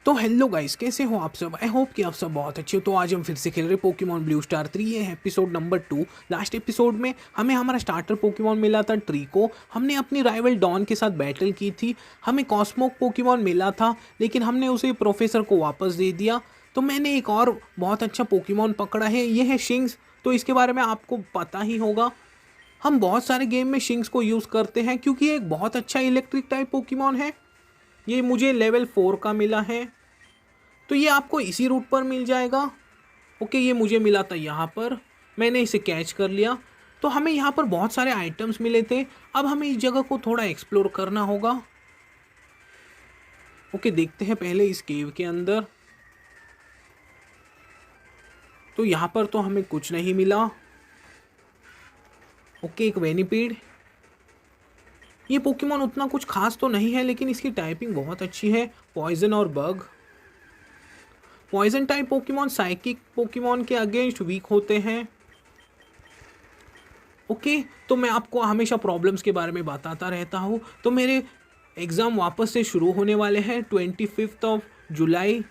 तो hello guys, कैसे हो आप सब। आई होप कि आप सब बहुत अच्छे हो। तो आज हम फिर से खेल रहे पोकेमॉन ब्लू स्टार 3। ये है एपिसोड नंबर 2। लास्ट एपिसोड में हमें हमारा स्टार्टर पोकेमॉन मिला था ट्रीको। हमने अपनी राइवल डॉन के साथ बैटल की थी। हमें कॉस्मोक पोकेमॉन मिला था, लेकिन हमने उसे प्रोफेसर को वापस दे दिया। तो मैंने एक और बहुत अच्छा पोकेमॉन पकड़ा है, ये है शिंग्स। तो इसके बारे में आपको पता ही होगा। हम बहुत सारे गेम में शिंग्स को यूज़ करते हैं क्योंकि ये एक बहुत अच्छा इलेक्ट्रिक टाइप पोकेमॉन है। ये मुझे लेवल 4 का मिला है, तो ये आपको इसी रूट पर मिल जाएगा। ओके, ये मुझे मिला था यहाँ पर, मैंने इसे कैच कर लिया। तो हमें यहाँ पर बहुत सारे आइटम्स मिले थे। अब हमें इस जगह को थोड़ा एक्सप्लोर करना होगा। ओके, देखते हैं पहले इस केव के अंदर। तो यहाँ पर तो हमें कुछ नहीं मिला। ओके, एक वेनिपीड। ये पोकेमॉन उतना कुछ खास तो नहीं है, लेकिन इसकी टाइपिंग बहुत अच्छी है। पॉइजन और bug. Poison type Pokemon psychic Pokemon के अगेंस्ट वीक होते हैं। ओके, तो मैं आपको हमेशा प्रॉब्लम्स के बारे में बताता रहता हूँ। तो मेरे एग्ज़ाम वापस से शुरू होने वाले हैं 25 जुलाई।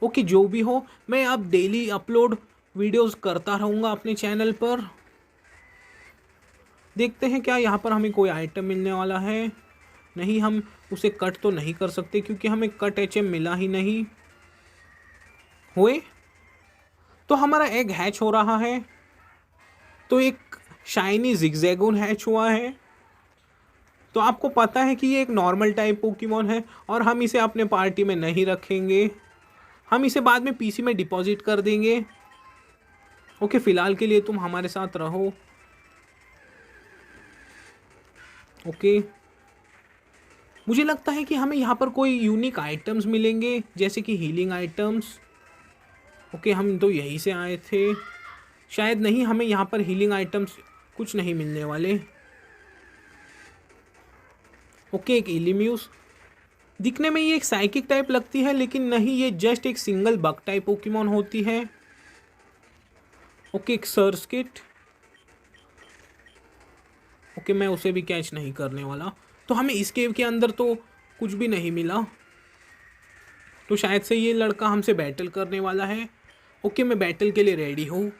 ओके, जो भी हो, मैं अब डेली अपलोड वीडियोस करता रहूँगा अपने चैनल पर। देखते हैं क्या यहाँ पर हमें कोई आइटम मिलने वाला है। नहीं, हम उसे कट तो नहीं कर सकते क्योंकि हमें कट एचएम मिला ही नहीं। हुए तो हमारा एग हैच हो रहा है। तो एक शाइनी जिगजैगून हैच हुआ है। तो आपको पता है कि ये एक नॉर्मल टाइप पोकेमॉन है और हम इसे अपने पार्टी में नहीं रखेंगे। हम इसे बाद में पीसी में डिपॉजिट कर देंगे। ओके, फ़िलहाल के लिए तुम हमारे साथ रहो। ओके, मुझे लगता है कि हमें यहाँ पर कोई यूनिक आइटम्स मिलेंगे, जैसे कि हीलिंग आइटम्स। ओके, हम तो यहीं से आए थे। शायद नहीं, हमें यहाँ पर हीलिंग आइटम्स कुछ नहीं मिलने वाले। ओके, एक इलिम्यूस। दिखने में ये एक साइकिक टाइप लगती है, लेकिन नहीं, ये जस्ट एक सिंगल बग टाइप पोकेमॉन होती है। ओके, एक सर्स्किट। ओके, मैं उसे भी कैच नहीं करने वाला। तो हमें इस केव के अंदर तो कुछ भी नहीं मिला। तो शायद से ये लड़का हमसे बैटल करने वाला है। ओके, मैं बैटल के लिए रेडी हूँ।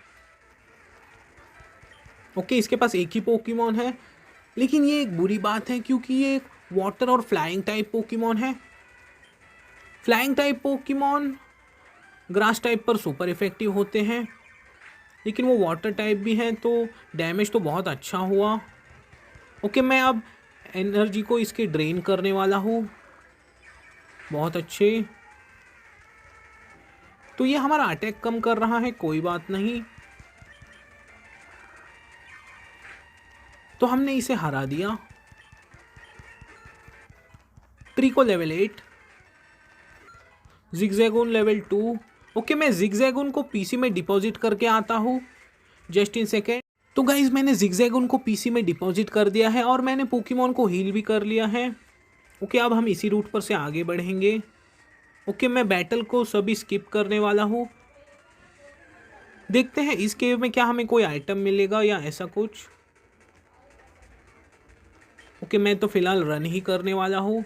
ओके, इसके पास एक ही पोकेमॉन है, लेकिन ये एक बुरी बात है क्योंकि ये एक वाटर और फ्लाइंग टाइप पोकेमॉन है। Flying type Pokemon grass type पर सुपर इफेक्टिव होते हैं, लेकिन वो वाटर टाइप भी हैं, तो डैमेज तो बहुत अच्छा हुआ। ओके, मैं अब एनर्जी को इसके ड्रेन करने वाला हूँ। बहुत अच्छे। तो ये हमारा अटैक कम कर रहा है, कोई बात नहीं। तो हमने इसे हरा दिया। ट्रिको लेवल 8, जिगजैगून लेवल 2। ओके, मैं जिगजैगून को पीसी में डिपॉजिट करके आता हूँ, जस्ट इन सेकेंड। तो गाइज, मैंने जिगजैगून को पीसी में डिपॉजिट कर दिया है और मैंने पोकेमॉन को हील भी कर लिया है। ओके, अब हम इसी रूट पर से आगे बढ़ेंगे। ओके, मैं बैटल को सभी स्किप करने वाला हूँ। देखते हैं इस केव में क्या हमें कोई आइटम मिलेगा या ऐसा कुछ। ओके, मैं तो फिलहाल रन ही करने वाला हूँ।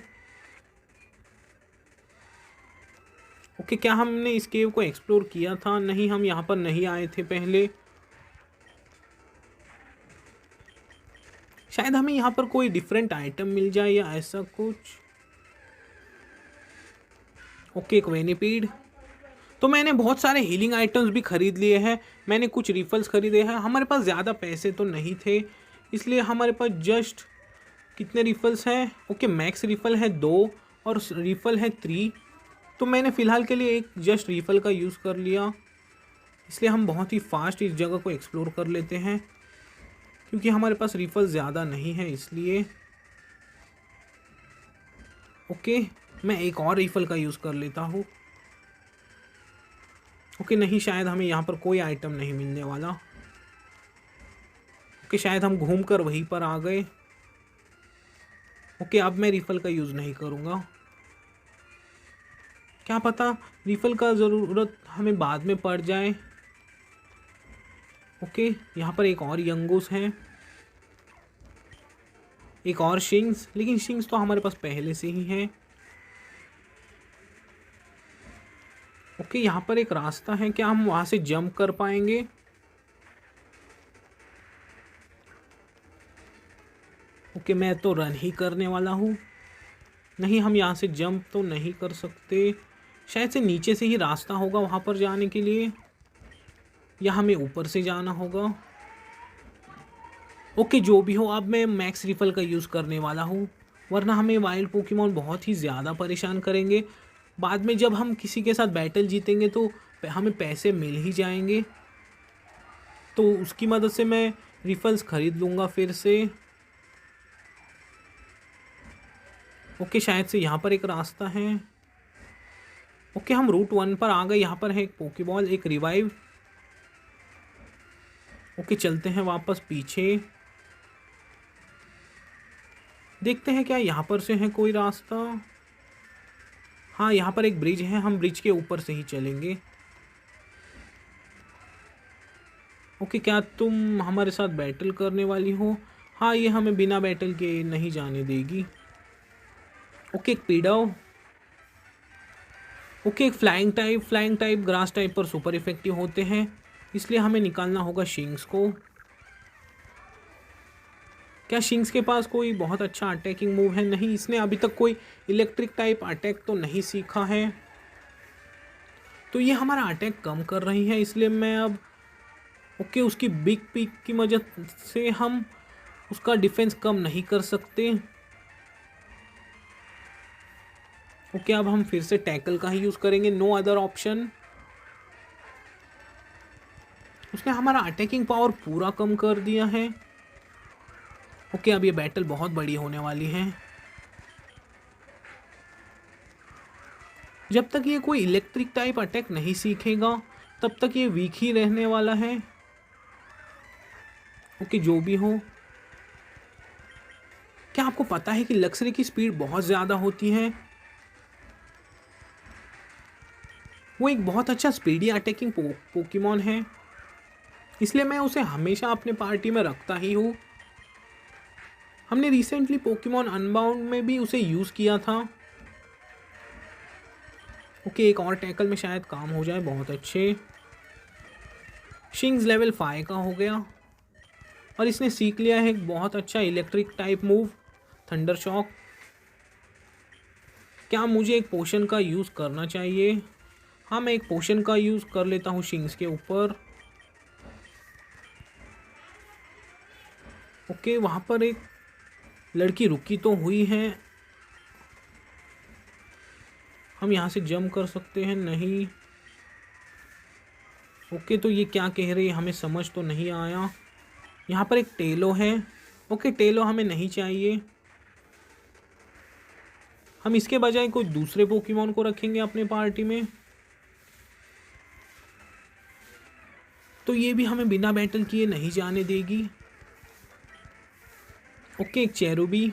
ओके, क्या हमने इस केव को एक्सप्लोर किया था? नहीं, हम यहाँ पर नहीं आए थे पहले। शायद हमें यहाँ पर कोई डिफरेंट आइटम मिल जाए या ऐसा कुछ। ओके, एक वेनिपीड। तो मैंने बहुत सारे हीलिंग आइटम्स भी खरीद लिए हैं। मैंने कुछ रिफल्स खरीदे हैं। हमारे पास ज़्यादा पैसे तो नहीं थे, इसलिए हमारे पास जस्ट कितने रिफल्स हैं। ओके, मैक्स रिफल है 2 और रिफल है 3। तो मैंने फ़िलहाल के लिए एक जस्ट रिफल का यूज़ कर लिया, इसलिए हम बहुत ही फास्ट इस जगह को एक्सप्लोर कर लेते हैं क्योंकि हमारे पास रिफल ज़्यादा नहीं है इसलिए। ओके, मैं एक और रिफल का यूज़ कर लेता हूँ। ओके, नहीं, शायद हमें यहाँ पर कोई आइटम नहीं मिलने वाला। ओके, शायद हम घूम कर वहीं पर आ गए। ओके, अब मैं रिफल का यूज़ नहीं करूँगा। क्या पता रिफल का ज़रूरत हमें बाद में पड़ जाए। ओके, यहाँ पर एक और यंगूस है, एक और शिंग्स, लेकिन शिंग्स तो हमारे पास पहले से ही हैं। ओके, यहाँ पर एक रास्ता है, क्या हम वहाँ से जंप कर पाएंगे? ओके, मैं तो रन ही करने वाला हूँ। नहीं, हम यहाँ से जंप तो नहीं कर सकते। शायद से नीचे से ही रास्ता होगा वहाँ पर जाने के लिए, या हमें ऊपर से जाना होगा। ओके, जो भी हो, अब मैं मैक्स रिफल का यूज़ करने वाला हूँ, वरना हमें वाइल्ड पोकेमॉन बहुत ही ज़्यादा परेशान करेंगे। बाद में जब हम किसी के साथ बैटल जीतेंगे तो हमें पैसे मिल ही जाएंगे, तो उसकी मदद से मैं रिफल्स खरीद लूँगा फिर से। ओके, शायद से यहाँ पर एक रास्ता है। ओके, हम रूट 1 पर आ गए। यहाँ पर है एक पोकेबॉल, एक रिवाइव। ओके, चलते हैं वापस पीछे, देखते हैं क्या यहाँ पर से है कोई रास्ता। हाँ, यहाँ पर एक ब्रिज है, हम ब्रिज के ऊपर से ही चलेंगे। ओके, क्या तुम हमारे साथ बैटल करने वाली हो? हाँ, ये हमें बिना बैटल के नहीं जाने देगी। ओके, एक पीडाव। ओके, एक फ्लाइंग टाइप ग्रास टाइप पर सुपर इफेक्टिव होते हैं, इसलिए हमें निकालना होगा शिंग्स को। क्या शिंग्स के पास कोई बहुत अच्छा अटैकिंग मूव है? नहीं, इसने अभी तक कोई इलेक्ट्रिक टाइप अटैक तो नहीं सीखा है, तो ये हमारा अटैक कम कर रही है, इसलिए मैं अब ओके उसकी बिग पीक की मदद से हम उसका डिफेंस कम नहीं कर सकते। ओके, अब हम फिर से टैकल का ही यूज़ करेंगे, नो अदर ऑप्शन। उसने हमारा अटैकिंग पावर पूरा कम कर दिया है। ओके, अब ये बैटल बहुत बड़ी होने वाली है। जब तक ये कोई इलेक्ट्रिक टाइप अटैक नहीं सीखेगा तब तक ये वीक ही रहने वाला है। ओके, जो भी हो, क्या आपको पता है कि लक्सरे की स्पीड बहुत ज़्यादा होती है? वो एक बहुत अच्छा स्पीडी अटैकिंग पोकेमॉन है, इसलिए मैं उसे हमेशा अपने पार्टी में रखता ही हूँ। हमने रिसेंटली पोकेमॉन अनबाउंड में भी उसे यूज़ किया था। ओके, एक और टैकल में शायद काम हो जाए, बहुत अच्छे। शिंग्स लेवल 5 का हो गया और इसने सीख लिया है एक बहुत अच्छा electric type move, thunder shock. क्या मुझे एक पोशन का यूज़ करना चाहिए? हाँ, मैं एक पोशन का यूज़ कर लेता हूँ शिंग्स के ऊपर। ओके, वहाँ पर एक लड़की रुकी तो हुई है, हम यहाँ से जंप कर सकते हैं? नहीं। ओके, तो ये क्या कह रही है हमें समझ तो नहीं आया। यहाँ पर एक टेलो है। ओके, टेलो हमें नहीं चाहिए, हम इसके बजाय कोई दूसरे पोकेमॉन को रखेंगे अपने पार्टी में। तो ये भी हमें बिना बैटल किए नहीं जाने देगी। ओके, एक चेरुबी,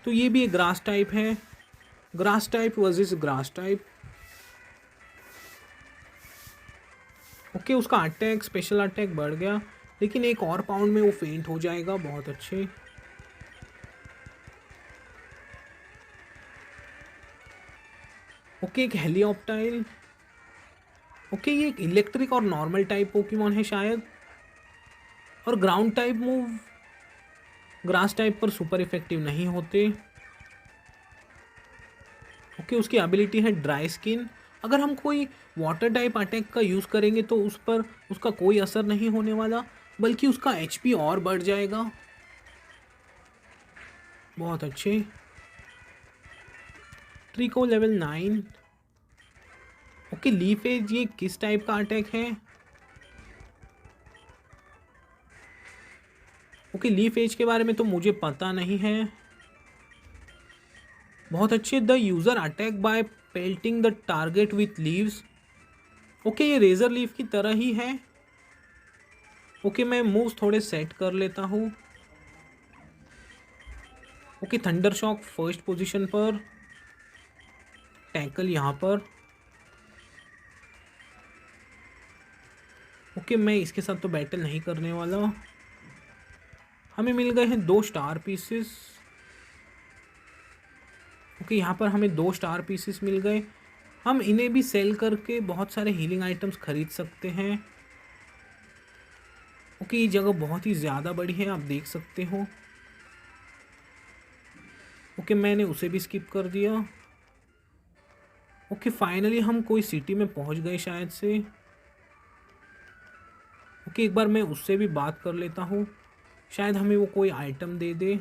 तो ये भी एक ग्रास टाइप है, grass type versus grass type. Okay, उसका अटैक, स्पेशल अटैक बढ़ गया, लेकिन एक और पाउंड में वो फेंट हो जाएगा, बहुत अच्छे। ओके, एक हेलियोप्टाइल। ओके, ये एक इलेक्ट्रिक और नॉर्मल टाइप पोकेमॉन है शायद, और ground type move grass type पर सुपर इफेक्टिव नहीं होते। ओके, उसकी एबिलिटी है ड्राई स्किन। अगर हम कोई वाटर टाइप अटैक का यूज़ करेंगे तो उस पर उसका कोई असर नहीं होने वाला, बल्कि उसका एचपी और बढ़ जाएगा, बहुत अच्छे। ट्रिको लेवल 9। ओके, लीफ एज, ये किस टाइप का अटैक है? ओके, लीफ एज के बारे में तो मुझे पता नहीं है। बहुत अच्छे, the user attack by pelting the target with leaves. Okay, ये रेजर लीफ की तरह ही है। ओके, मैं मूव्स थोड़े सेट कर लेता हूँ। Okay, thunder shock first position पर, टैकल यहाँ पर। ओके, मैं इसके साथ तो बैटल नहीं करने वाला। हमें मिल गए हैं 2 स्टार पीसेस। ओके, यहाँ पर हमें 2 स्टार पीसेस मिल गए। हम इन्हें भी सेल करके बहुत सारे हीलिंग आइटम्स खरीद सकते हैं। ओके, ये जगह बहुत ही ज़्यादा बड़ी है, आप देख सकते हो। ओके, मैंने उसे भी स्किप कर दिया। ओके, फाइनली हम कोई सिटी में पहुंच गए शायद से। ओके, एक बार मैं उससे भी बात कर लेता हूँ, शायद हमें वो कोई आइटम दे दे।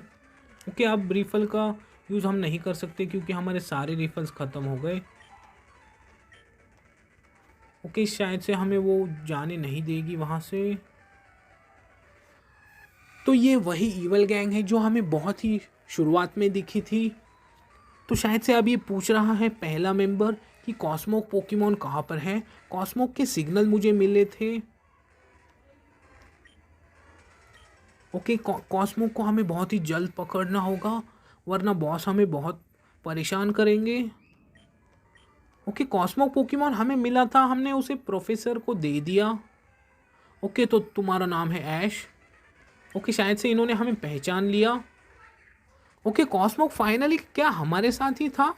ओके, अब रिफल का यूज़ हम नहीं कर सकते क्योंकि हमारे सारे रिफल्स ख़त्म हो गए। ओके, शायद से हमें वो जाने नहीं देगी वहाँ से। तो ये वही ईवल गैंग है जो हमें बहुत ही शुरुआत में दिखी थी। तो शायद से अब ये पूछ रहा है पहला मेंबर कि कॉस्मोक पोकेमॉन कहाँ पर है। कॉस्मोक के सिग्नल मुझे मिले थे। ओके, कॉस्मोक को हमें बहुत ही जल्द पकड़ना होगा, वरना बॉस हमें बहुत परेशान करेंगे। ओके, कॉस्मोक पोकेमॉन हमें मिला था, हमने उसे प्रोफेसर को दे दिया। ओके, तो तुम्हारा नाम है ऐश। ओके, शायद से इन्होंने हमें पहचान लिया। ओके, कॉस्मोक फाइनली क्या हमारे साथ ही था?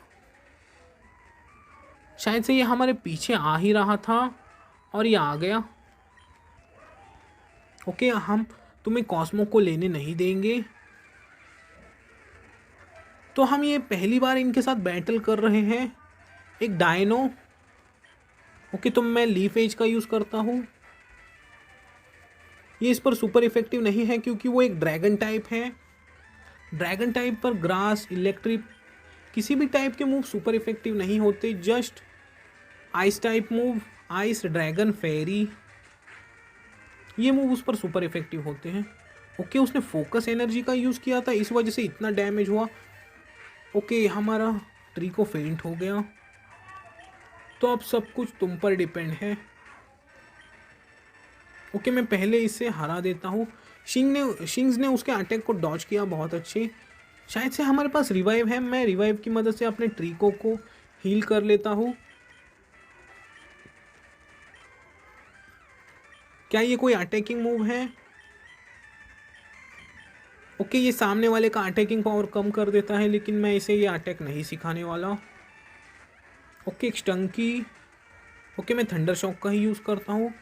शायद से ये हमारे पीछे आ ही रहा था और ये आ गया। ओके, हम तुम्हें कॉस्मोक को लेने नहीं देंगे। तो हम ये पहली बार इनके साथ बैटल कर रहे हैं। एक डायनो। ओके, तो मैं लीफ एज का यूज़ करता हूँ। ये इस पर सुपर इफेक्टिव नहीं है क्योंकि वो एक ड्रैगन टाइप है। ड्रैगन टाइप पर ग्रास, इलेक्ट्रिक, किसी भी टाइप के मूव सुपर इफेक्टिव नहीं होते। Just ice type move, ice, dragon, fairy, ये मूव उस पर सुपर इफेक्टिव होते हैं। ओके, उसने फोकस एनर्जी का यूज़ किया था, इस वजह से इतना डैमेज हुआ। ओके, हमारा ट्रीको फेंट हो गया। तो अब सब कुछ तुम पर डिपेंड है। ओके, मैं पहले इसे हरा देता हूँ। शिंग्स ने उसके अटैक को डॉज किया, बहुत अच्छे। शायद से हमारे पास रिवाइव है, मैं रिवाइव की मदद से अपने ट्रीको को हील कर लेता हूँ। क्या ये कोई अटैकिंग मूव है? ओके, ये सामने वाले का अटैकिंग पावर कम कर देता है, लेकिन मैं इसे ये अटैक नहीं सिखाने वाला। ओके, एक स्टंकी। ओके, मैं थंडर शॉक का ही यूज़ करता हूँ।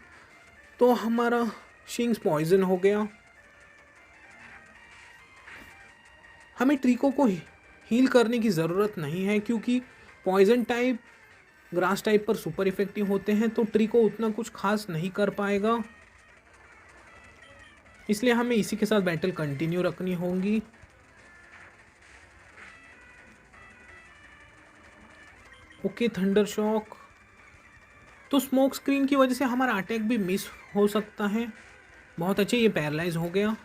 तो हमारा शिंग्स पॉइजन हो गया। हमें ट्रीको को हील करने की ज़रूरत नहीं है क्योंकि पॉइजन टाइप ग्रास टाइप पर सुपर इफेक्टिव होते हैं, तो ट्रीको उतना कुछ खास नहीं कर पाएगा। इसलिए हमें इसी के साथ बैटल कंटिन्यू रखनी होगी। Okay, thunder shock. तो स्मोक स्क्रीन की वजह से हमारा अटैक भी मिस हो सकता है। बहुत अच्छे, ये पैरालाइज हो गया।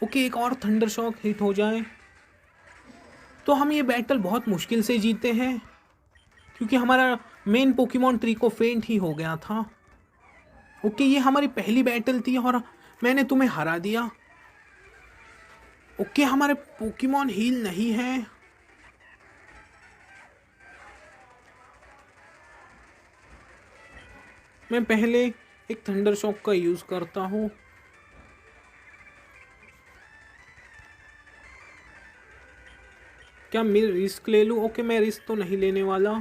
ओके, एक और थंडर शॉक हिट हो जाए तो हम ये बैटल बहुत मुश्किल से जीते हैं क्योंकि हमारा मेन पोकेमॉन ट्रीको फेंट ही हो गया था। ओके, ये हमारी पहली बैटल थी और मैंने तुम्हें हरा दिया। ओके, हमारे पोकेमॉन हील नहीं है। मैं पहले एक थंडर शॉक का यूज़ करता हूँ। क्या मैं रिस्क ले लूँ? ओके, मैं रिस्क तो नहीं लेने वाला।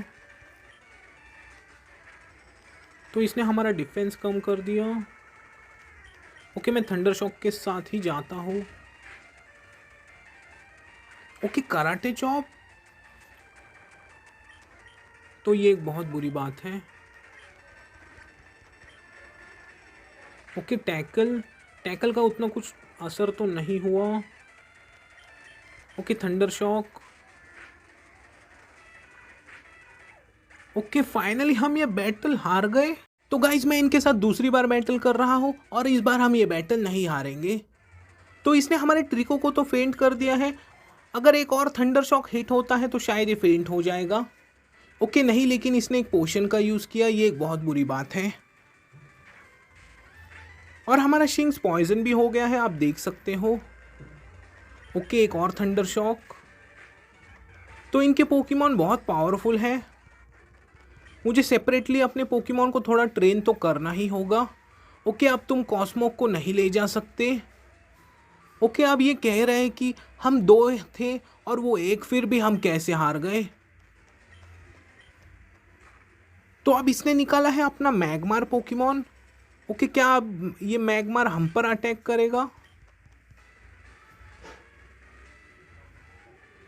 तो इसने हमारा डिफेंस कम कर दिया। ओके, मैं थंडर शॉक के साथ ही जाता हूँ। Okay, karate chop. तो ये एक बहुत बुरी बात है। ओके, टैकल का उतना कुछ असर तो नहीं हुआ। Okay, thunder shock. Okay, finally हम ये बैटल हार गए। तो गाइज, मैं इनके साथ दूसरी बार बैटल कर रहा हूँ और इस बार हम ये बैटल नहीं हारेंगे। तो इसने हमारे ट्रिको को तो फेंट कर दिया है। अगर एक और थंडर शॉक हिट होता है तो शायद ये फेंट हो जाएगा। ओके, नहीं, लेकिन इसने एक पोशन का यूज़ किया, ये एक बहुत बुरी बात है। और हमारा शिंग्स पॉइजन भी हो गया है, आप देख सकते हो। ओके, एक और थंडर शॉक। तो इनके पोकेमॉन बहुत पावरफुल हैं। मुझे सेपरेटली अपने पोकेमॉन को थोड़ा ट्रेन तो करना ही होगा। ओके, अब तुम कॉस्मोक को नहीं ले जा सकते। ओके, अब ये कह रहे हैं कि हम दो थे और वो एक, फिर भी हम कैसे हार गए। तो अब इसने निकाला है अपना मैगमार पोकेमॉन। ओके, क्या अब ये मैगमार हम पर अटैक करेगा?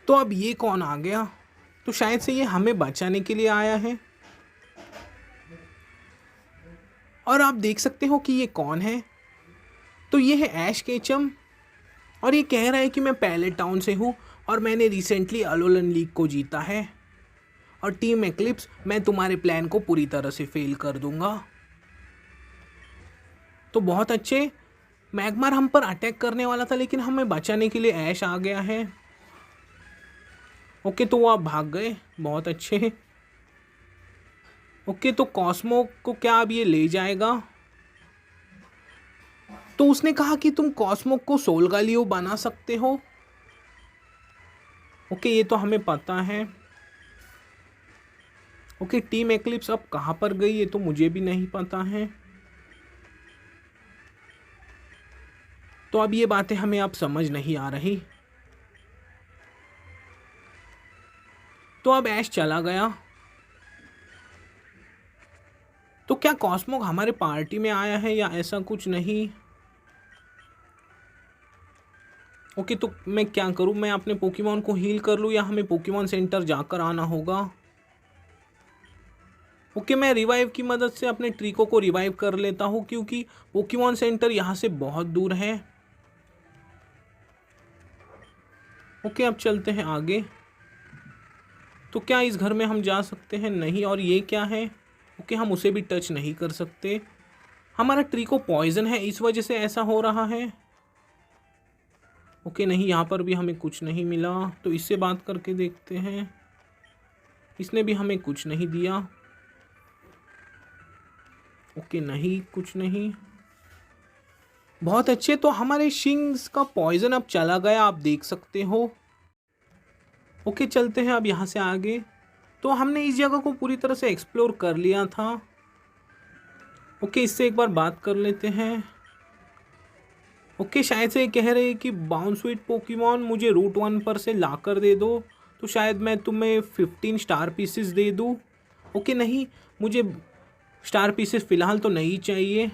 तो अब ये कौन आ गया? तो शायद से ये हमें बचाने के लिए आया है। और आप देख सकते हो कि ये कौन है। तो ये है ऐश केचम, और ये कह रहा है कि मैं पैलेट टाउन से हूँ और मैंने रिसेंटली अलोलन लीग को जीता है, और टीम एक्लिप्स, मैं तुम्हारे प्लान को पूरी तरह से फेल कर दूंगा। तो बहुत अच्छे, मैगमार हम पर अटैक करने वाला था लेकिन हमें बचाने के लिए ऐश आ गया है। ओके, तो वो आप भाग गए, बहुत अच्छे। ओके, तो कॉस्मो को क्या अब ये ले जाएगा? तो उसने कहा कि तुम कॉस्मो को सोलगालियो बना सकते हो। ओके, ये तो हमें पता है। ओके, टीम एक्लिप्स अब कहाँ पर गई ये तो मुझे भी नहीं पता है। तो अब ये बातें हमें अब समझ नहीं आ रही। तो अब ऐश चला गया। तो क्या कॉस्मो हमारे पार्टी में आया है या ऐसा कुछ नहीं? ओके, तो मैं क्या करूं? मैं अपने पोकेमॉन को हील कर लूं या हमें पोकेमॉन सेंटर जाकर आना होगा? ओके, मैं रिवाइव की मदद से अपने ट्रीको को रिवाइव कर लेता हूं क्योंकि पोकेमॉन सेंटर यहाँ से बहुत दूर है। ओके, अब चलते हैं आगे। तो क्या इस घर में हम जा सकते हैं? नहीं। और ये क्या है? ओके, हम उसे भी टच नहीं कर सकते। हमारा ट्रीको पॉइजन है, इस वजह से ऐसा हो रहा है। ओके, नहीं, यहाँ पर भी हमें कुछ नहीं मिला। तो इससे बात करके देखते हैं। इसने भी हमें कुछ नहीं दिया। ओके, नहीं, कुछ नहीं। बहुत अच्छे, तो हमारे शिंग्स का पॉइजन अब चला गया, आप देख सकते हो। ओके, चलते हैं अब यहाँ से आगे। तो हमने इस जगह को पूरी तरह से एक्सप्लोर कर लिया था। ओके, इससे एक बार बात कर लेते हैं। ओके, शायद से कह रहे हैं कि बाउंसवीट पोकेमॉन मुझे रूट 1 पर से ला कर दे दो, तो शायद मैं तुम्हें 15 स्टार पीसेस दे दूँ। ओके, नहीं, मुझे स्टार पीसेस फ़िलहाल तो नहीं चाहिए।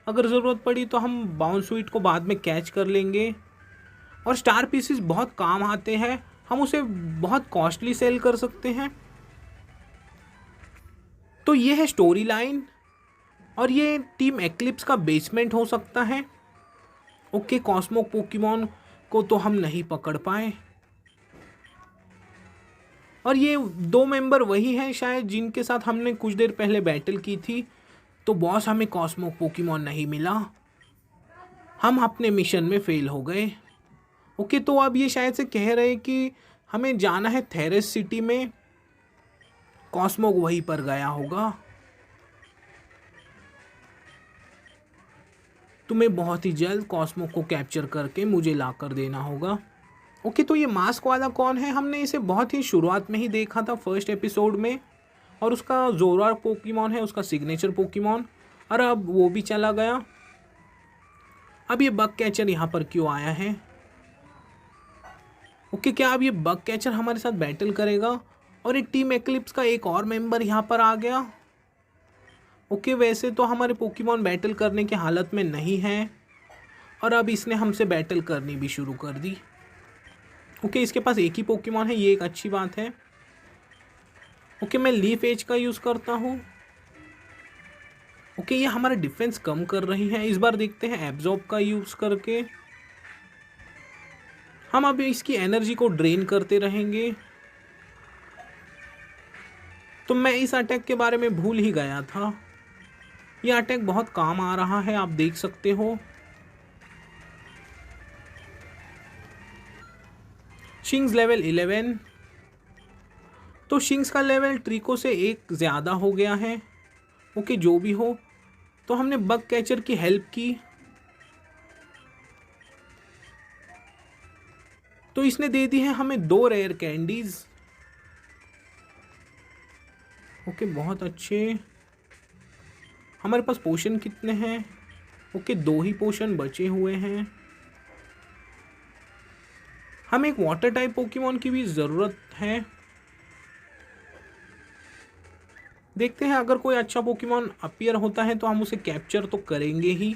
अगर ज़रूरत पड़ी तो हम बाउंसवीट को बाद में कैच कर लेंगे। और स्टार पीसेस बहुत काम आते हैं, हम उसे बहुत कॉस्टली सेल कर सकते हैं। तो ये है स्टोरी लाइन, और ये टीम एक्लिप्स का बेसमेंट हो सकता है। ओके, कॉस्मो पोकेमॉन को तो हम नहीं पकड़ पाए, और ये 2 मेंबर वही हैं शायद जिनके साथ हमने कुछ देर पहले बैटल की थी। तो बॉस, हमें कॉस्मो पोकेमॉन नहीं मिला, हम अपने मिशन में फेल हो गए। ओके, तो अब ये शायद से कह रहे हैं कि हमें जाना है थेरेस सिटी में, कॉस्मो वहीं पर गया होगा। तुम्हें बहुत ही जल्द कॉस्मो को कैप्चर करके मुझे ला कर देना होगा। ओके, तो ये मास्क वाला कौन है? हमने इसे बहुत ही शुरुआत में ही देखा था, फर्स्ट एपिसोड में, और उसका जोरार पोकेमॉन है, उसका सिग्नेचर पोकेमॉन, और अब वो भी चला गया। अब ये बग कैचर यहाँ पर क्यों आया है? ओके, क्या अब ये बग कैचर हमारे साथ बैटल करेगा? और एक टीम एक्लिप्स का एक और मेंबर यहाँ पर आ गया। ओके, वैसे तो हमारे पोकेमॉन बैटल करने की हालत में नहीं है, और अब इसने हमसे बैटल करनी भी शुरू कर दी। ओके, इसके पास एक ही पोकेमॉन है, ये एक अच्छी बात है। ओके, मैं लीफ एज का यूज़ करता हूँ। ओके, ये हमारा डिफेंस कम कर रही है। इस बार देखते हैं एब्जॉर्ब का यूज़ करके। हम अभी इसकी एनर्जी को ड्रेन करते रहेंगे। तो मैं इस अटैक के बारे में भूल ही गया था। यह अटैक बहुत काम आ रहा है, आप देख सकते हो। शिंग्स लेवल 11। तो शिंग्स का लेवल ट्रीको से एक ज़्यादा हो गया है। ओके, जो भी हो, तो हमने बग कैचर की हेल्प की। तो इसने दे दी है हमें 2 रेयर कैंडीज। ओके, बहुत अच्छे। हमारे पास पोशन कितने हैं? ओके, 2 ही पोशन बचे हुए हैं। हमें एक वाटर टाइप पोकेमॉन की भी ज़रूरत है। देखते हैं अगर कोई अच्छा पोकेमॉन अपीयर होता है तो हम उसे कैप्चर तो करेंगे ही।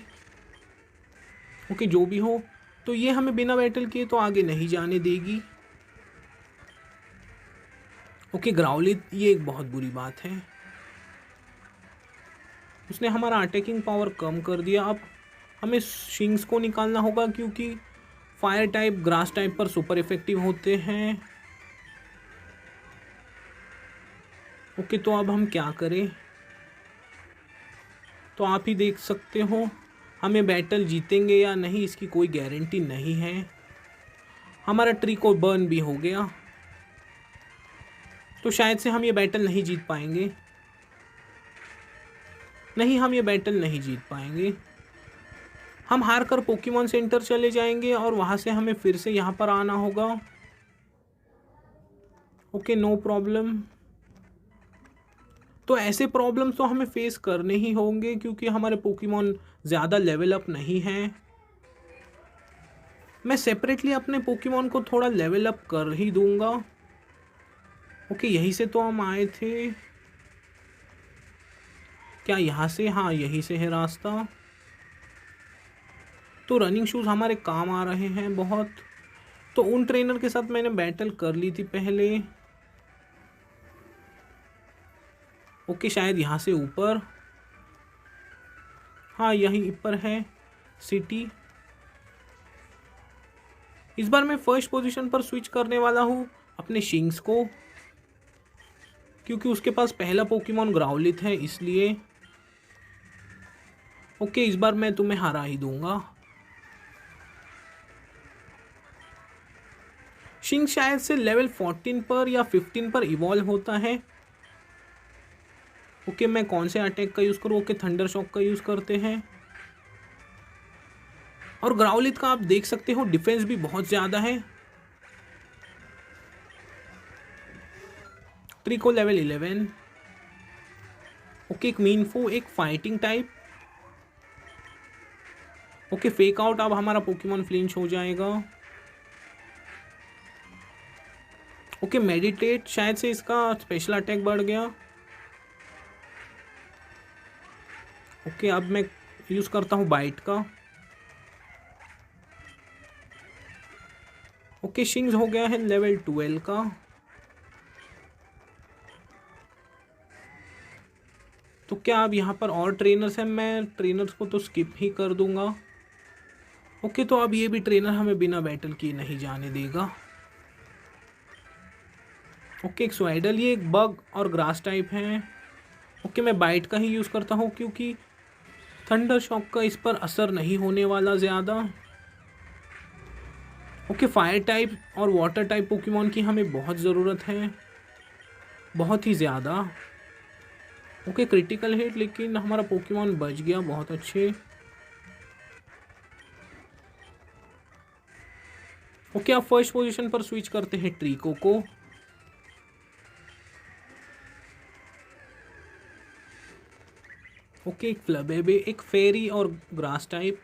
ओके, जो भी हो। तो ये हमें बिना बैटल किए तो आगे नहीं जाने देगी। ओके, ग्राउलिट, ये एक बहुत बुरी बात है। उसने हमारा अटैकिंग पावर कम कर दिया। अब हमें शिंग्स को निकालना होगा क्योंकि फायर टाइप ग्रास टाइप पर सुपर इफेक्टिव होते हैं। ओके, तो अब हम क्या करें? तो आप ही देख सकते हो, हमें बैटल जीतेंगे या नहीं इसकी कोई गारंटी नहीं है। हमारा ट्रिको बर्न भी हो गया, तो शायद से हम ये बैटल नहीं जीत पाएंगे। नहीं, हम ये बैटल नहीं जीत पाएंगे। हम हार कर पोकेमॉन सेंटर चले जाएंगे और वहाँ से हमें फिर से यहाँ पर आना होगा। Okay, no problem. तो ऐसे प्रॉब्लम्स तो हमें फेस करने ही होंगे क्योंकि हमारे पोकेमॉन ज़्यादा लेवल अप नहीं हैं। मैं सेपरेटली अपने पोकेमॉन को थोड़ा लेवल अप कर ही दूंगा। ओके, यहीं से तो हम आए थे क्या? यहाँ से? हाँ, यहीं से है रास्ता। तो रनिंग शूज़ हमारे काम आ रहे हैं बहुत। तो उन ट्रेनर के साथ मैंने बैटल कर ली थी पहले। ओके, शायद यहाँ से ऊपर। हाँ, यहीं ऊपर है सिटी। इस बार मैं फर्स्ट पोजीशन पर स्विच करने वाला हूँ अपने शिंग्स को, क्योंकि उसके पास पहला पोकेमॉन ग्राउलिट है इसलिए। ओके, इस बार मैं तुम्हें हरा ही दूंगा। शिंग शायद से लेवल 14 पर या 15 पर इवॉल्व होता है। ओके, मैं कौन से अटैक का यूज़ करूँ? ओके, थंडर शॉक का यूज़ करते हैं। और ग्राउलिट का आप देख सकते हो डिफेंस भी बहुत ज़्यादा है। ट्रिको लेवल 11। ओके, एक मीनफो, एक fighting type. Okay, fake out. अब हमारा पोकेमॉन फ्लिंच हो जाएगा। ओके, मेडिटेट, शायद से इसका स्पेशल अटैक बढ़ गया। ओके, अब मैं यूज़ करता हूँ बाइट का। ओके, शिंग्स हो गया है लेवल 12 का। तो क्या अब यहाँ पर और ट्रेनर्स हैं? मैं ट्रेनर्स को तो स्किप ही कर दूंगा। ओके, तो अब ये भी ट्रेनर हमें बिना बैटल किए नहीं जाने देगा। ओके, एक स्वाइडल, ये एक बग और ग्रास टाइप है। ओके, मैं बाइट का ही यूज़ करता हूँ क्योंकि थंडर शॉक का इस पर असर नहीं होने वाला ज़्यादा। ओके, फायर टाइप और वाटर टाइप पोकेमॉन की हमें बहुत ज़रूरत है, बहुत ही ज़्यादा। ओके, क्रिटिकल हिट, लेकिन हमारा पोकेमॉन बच गया, बहुत अच्छे। ओके, अब फर्स्ट पोजीशन पर स्विच करते हैं ट्रिको को। ओके, एक फ्लबेबे, एक फेरी और ग्रास टाइप।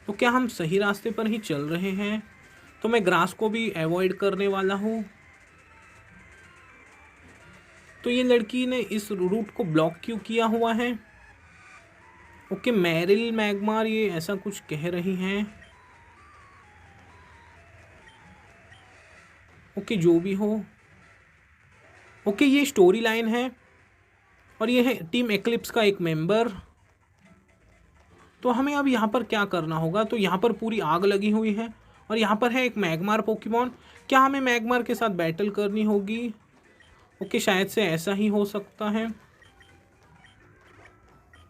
तो क्या हम सही रास्ते पर ही चल रहे हैं? तो मैं ग्रास को भी अवॉइड करने वाला हूँ। तो ये लड़की ने इस रूट को ब्लॉक क्यों किया हुआ है? ओके, मैरिल मैगमार, ये ऐसा कुछ कह रही हैं। ओके, जो भी हो। ओके, ये स्टोरी लाइन है और ये है टीम एक्लिप्स का एक मेंबर। तो हमें अब यहाँ पर क्या करना होगा? तो यहाँ पर पूरी आग लगी हुई है और यहाँ पर है एक मैगमार पोकेमॉन। क्या हमें मैगमार के साथ बैटल करनी होगी? ओके, शायद से ऐसा ही हो सकता है।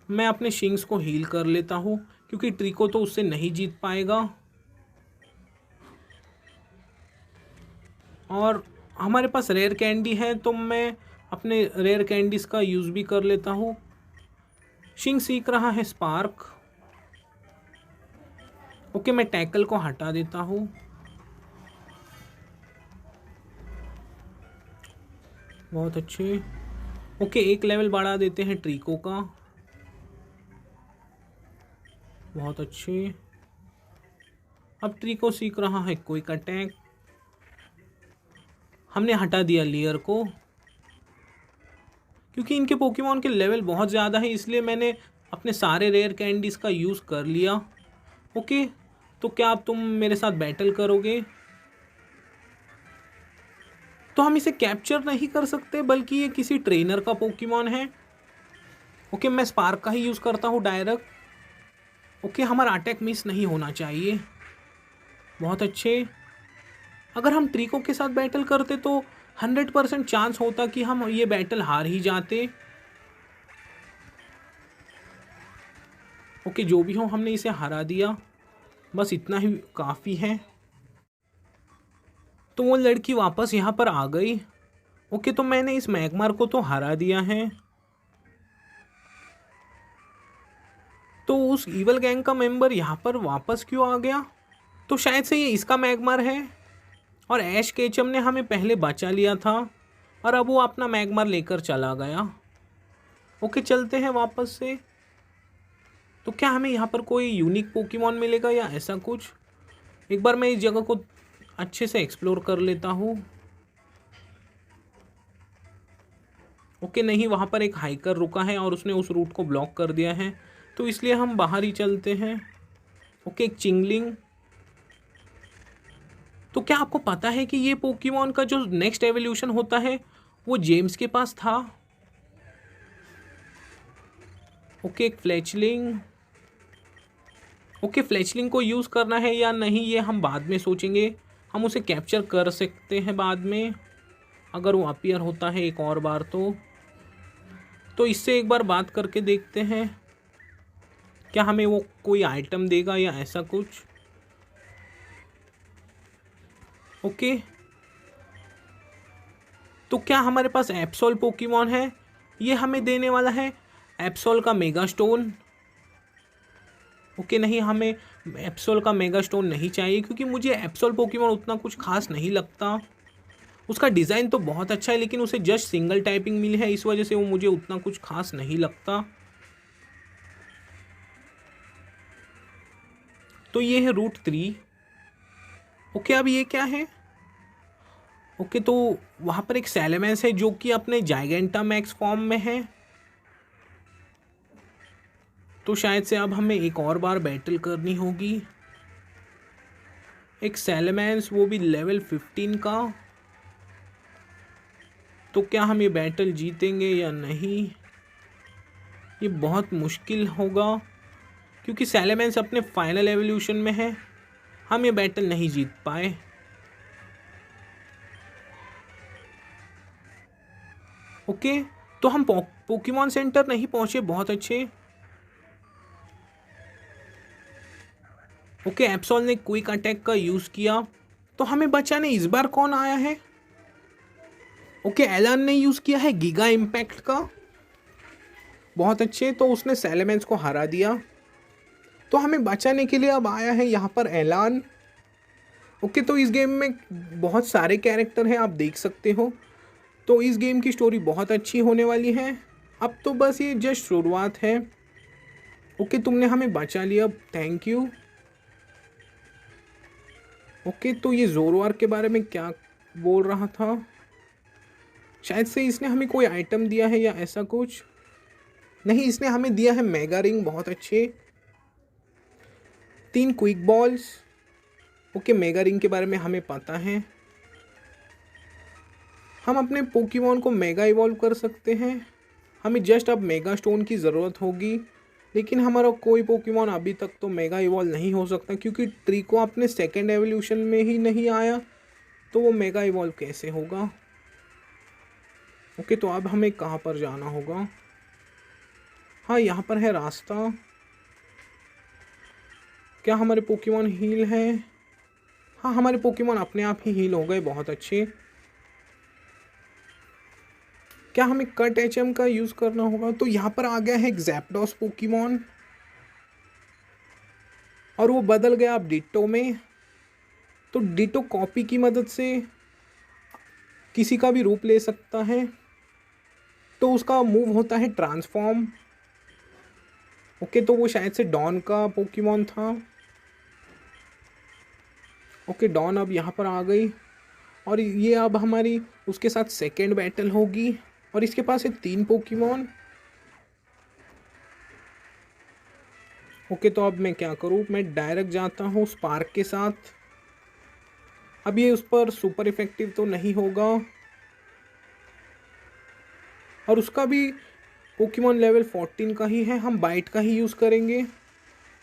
मैं अपने शिंग्स को हील कर लेता हूँ क्योंकि ट्रिको तो उससे नहीं जीत पाएगा। और हमारे पास रेयर कैंडी है तो मैं अपने रेयर कैंडीज़ का यूज़ भी कर लेता हूँ। शिंग सीख रहा है स्पार्क। ओके, मैं टैकल को हटा देता हूँ। बहुत अच्छे। ओके, एक लेवल बढ़ा देते हैं ट्रिको का। बहुत अच्छे। अब ट्रिको सीख रहा है क्विक अटैक। हमने हटा दिया लियर को, क्योंकि इनके पोकेमॉन के लेवल बहुत ज़्यादा है, इसलिए मैंने अपने सारे रेयर कैंडीज़ का यूज़ कर लिया। ओके, तो क्या अब तुम मेरे साथ बैटल करोगे? तो हम इसे कैप्चर नहीं कर सकते, बल्कि ये किसी ट्रेनर का पोकेमॉन है। ओके, मैं स्पार्क का ही यूज़ करता हूँ डायरेक्ट। ओके, हमारा अटैक मिस नहीं होना चाहिए। बहुत अच्छे। अगर हम ट्रीको के साथ बैटल करते तो 100% चांस होता कि हम ये बैटल हार ही जाते। ओके, जो भी हो हमने इसे हरा दिया, बस इतना ही काफ़ी है। तो वो लड़की वापस यहाँ पर आ गई। ओके, तो मैंने इस मैगमार को तो हरा दिया है। तो उस ईवल गैंग का मेंबर यहाँ पर वापस क्यों आ गया? तो शायद से ये इसका मैगमार है, और ऐश केचम ने हमें पहले बचा लिया था और अब वो अपना मैगमार लेकर चला गया। ओके, चलते हैं वापस से। तो क्या हमें यहाँ पर कोई यूनिक पोकेमॉन मिलेगा या ऐसा कुछ? एक बार मैं इस जगह को अच्छे से एक्सप्लोर कर लेता हूँ। ओके, नहीं, वहाँ पर एक हाइकर रुका है और उसने उस रूट को ब्लॉक कर दिया है, तो इसलिए हम बाहर ही चलते हैं। ओके, एक चिंगलिंग। तो क्या आपको पता है कि ये पोकेमॉन का जो नेक्स्ट एवोल्यूशन होता है वो जेम्स के पास था? ओके, एक फ्लेचलिंग। ओके, फ्लेचलिंग को यूज़ करना है या नहीं ये हम बाद में सोचेंगे। हम उसे कैप्चर कर सकते हैं बाद में, अगर वो अपीयर होता है एक और बार तो इससे एक बार बात करके देखते हैं क्या हमें वो कोई आइटम देगा या ऐसा कुछ। ओके, तो क्या हमारे पास एप्सोल पोकेमॉन है? ये हमें देने वाला है एप्सोल का मेगा स्टोन। ओके, नहीं, हमें एप्सोल का मेगा स्टोन नहीं चाहिए, क्योंकि मुझे एप्सोल पोकेमॉन उतना कुछ खास नहीं लगता। उसका डिज़ाइन तो बहुत अच्छा है, लेकिन उसे जस्ट सिंगल टाइपिंग मिली है, इस वजह से वो मुझे उतना कुछ खास नहीं लगता। तो ये है रूट 3। ओके, अब ये क्या है? ओके, तो वहाँ पर एक सैलेमेंस है जो कि अपने जाइगेंटा मैक्स फॉर्म में है। तो शायद से अब हमें एक और बार बैटल करनी होगी। एक सैलेमेंस, वो भी लेवल 15 का। तो क्या हम ये बैटल जीतेंगे या नहीं? ये बहुत मुश्किल होगा, क्योंकि सैलेमेंस अपने फाइनल एवोल्यूशन में है। हम ये बैटल नहीं जीत पाए। ओके, तो हम पोकेमॉन सेंटर नहीं पहुंचे। बहुत अच्छे। ओके, एप्सोल ने क्विक अटैक का यूज़ किया, तो हमें बचाने इस बार कौन आया है? ओके, एलन ने यूज़ किया है गीगा इम्पैक्ट का। बहुत अच्छे, तो उसने सैलेमेंस को हरा दिया। तो हमें बचाने के लिए अब आया है यहाँ पर एलान। ओके, तो इस गेम में बहुत सारे कैरेक्टर हैं, आप देख सकते हो। तो इस गेम की स्टोरी बहुत अच्छी होने वाली है। अब तो बस ये जस्ट शुरुआत है। ओके, तुमने हमें बचा लिया, थैंक यू। ओके, तो ये जोरवार के बारे में क्या बोल रहा था? शायद से इसने हमें कोई आइटम दिया है या ऐसा कुछ। नहीं, इसने हमें दिया है मेगा रिंग। बहुत अच्छे, 3 quick balls. Okay, mega ring के बारे में हमें पता है। हम अपने पोकेमॉन को मेगा इवॉल्व कर सकते हैं। हमें जस्ट अब मेगा स्टोन की ज़रूरत होगी, लेकिन हमारा कोई पोकेमॉन अभी तक तो मेगा इवॉल्व नहीं हो सकता, क्योंकि ट्रीको अपने सेकेंड एवोल्यूशन में ही नहीं आया, तो वो मेगा इवॉल्व कैसे होगा? ओके, तो अब हमें कहाँ पर जाना होगा? हाँ, यहाँ पर है रास्ता। क्या हमारे पोकेमॉन हील हैं? हाँ, हमारे पोकेमॉन अपने आप ही हील हो गए। बहुत अच्छे। क्या हमें कट एचएम का यूज़ करना होगा? तो यहाँ पर आ गया है एक ज़ैप्डॉस पोकेमॉन, और वो बदल गया अब डिटो में। तो डिटो कॉपी की मदद से किसी का भी रूप ले सकता है। तो उसका मूव होता है ट्रांसफॉर्म। ओके, तो वो शायद से डॉन का पोकेमॉन था। ओके, डॉन अब यहाँ पर आ गई। और ये अब हमारी उसके साथ सेकेंड बैटल होगी। और इसके पास है 3 पोकेमॉन। ओके, तो अब मैं क्या करूँ, मैं डायरेक्ट जाता हूँ स्पार्क के साथ। अब ये उस पर सुपर इफेक्टिव तो नहीं होगा, और उसका भी पोकेमॉन लेवल 14 का ही है। हम बाइट का ही यूज़ करेंगे।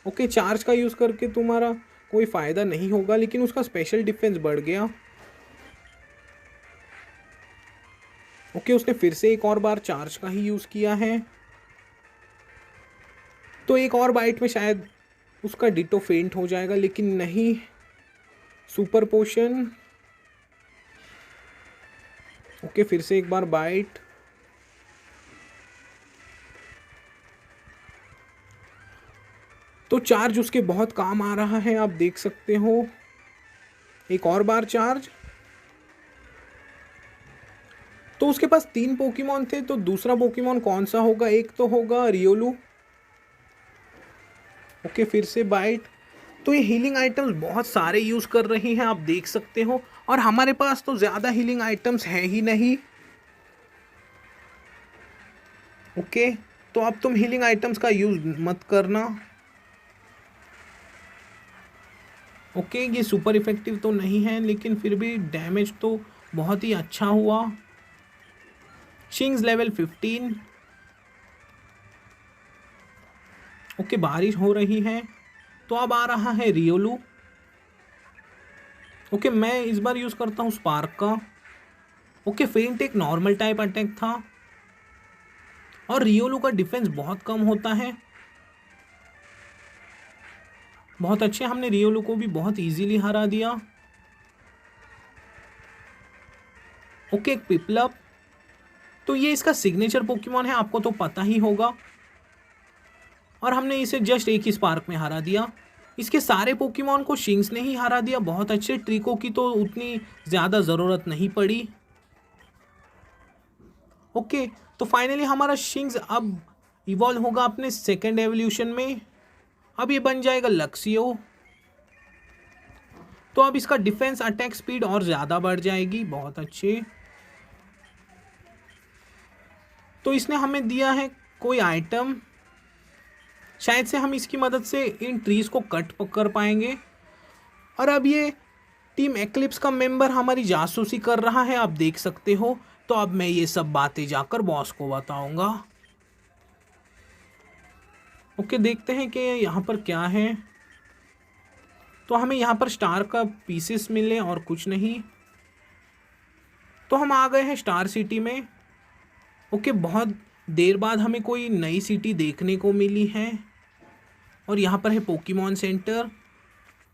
ओके, चार्ज का यूज़ करके तुम्हारा कोई फ़ायदा नहीं होगा, लेकिन उसका स्पेशल डिफेंस बढ़ गया। ओके, उसने फिर से एक और बार चार्ज का ही यूज़ किया है, तो एक और बाइट में शायद उसका डिटो फेंट हो जाएगा, लेकिन नहीं। सुपर पोशन। ओके, फिर से एक बार बाइट। तो चार्ज उसके बहुत काम आ रहा है, आप देख सकते हो। एक और बार चार्ज। तो उसके पास 3 पोकेमॉन थे, तो दूसरा पोकेमॉन कौन सा होगा? एक तो होगा रियोलू। ओके, फिर से बाइट। तो ये हीलिंग आइटम्स बहुत सारे यूज़ कर रही हैं, आप देख सकते हो। और हमारे पास तो ज़्यादा हीलिंग आइटम्स है ही नहीं। ओके, तो अब तुम हीलिंग आइटम्स का यूज़ मत करना। ओके, ये सुपर इफेक्टिव तो नहीं है, लेकिन फिर भी डैमेज तो बहुत ही अच्छा हुआ। शिंग्स लेवल 15। ओके, बारिश हो रही है, तो अब आ रहा है रियोलू। ओके, मैं इस बार यूज़ करता हूँ स्पार्क का। ओके, फेंट एक नॉर्मल टाइप अटैक था, और रियोलू का डिफेंस बहुत कम होता है। बहुत अच्छे, हमने रियोलू को भी बहुत इजीली हरा दिया। ओके, एक पिपलप। तो ये इसका सिग्नेचर पोकेमॉन है, आपको तो पता ही होगा। और हमने इसे जस्ट एक ही स्पार्क में हरा दिया। इसके सारे पोकेमॉन को शिंग्स ने ही हरा दिया। बहुत अच्छे, ट्रिको की तो उतनी ज़्यादा ज़रूरत नहीं पड़ी। ओके, तो फाइनली हमारा शिंग्स अब इवॉल्व होगा अपने सेकेंड एवोल्यूशन में। अब ये बन जाएगा लक्सियो। तो अब इसका डिफेंस अटैक स्पीड और ज़्यादा बढ़ जाएगी। बहुत अच्छे। तो इसने हमें दिया है कोई आइटम, शायद से हम इसकी मदद से इन ट्रीज को कट कर पाएंगे। और अब ये टीम एक्लिप्स का मेंबर हमारी जासूसी कर रहा है, आप देख सकते हो। तो अब मैं ये सब बातें जाकर बॉस को बताऊंगा। ओके, देखते हैं कि यहाँ पर क्या है। तो हमें यहाँ पर स्टार का पीसेस मिले और कुछ नहीं। तो हम आ गए हैं स्टार सिटी में। ओके, बहुत देर बाद हमें कोई नई सिटी देखने को मिली है, और यहाँ पर है पोकेमॉन सेंटर।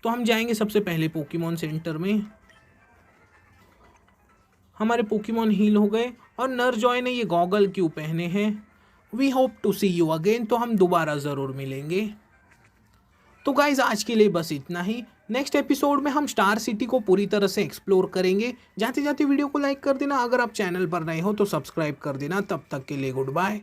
तो हम जाएंगे सबसे पहले पोकेमॉन सेंटर में। हमारे पोकेमॉन हील हो गए, और नरजॉय ने ये गॉगल क्यों पहने हैं? We hope to see you again, तो हम दोबारा ज़रूर मिलेंगे। तो गाइज, आज के लिए बस इतना ही। नेक्स्ट एपिसोड में हम स्टार सिटी को पूरी तरह से एक्सप्लोर करेंगे। जाते जाते वीडियो को लाइक कर देना, अगर आप चैनल पर नए हो तो सब्सक्राइब कर देना। तब तक के लिए गुड बाय।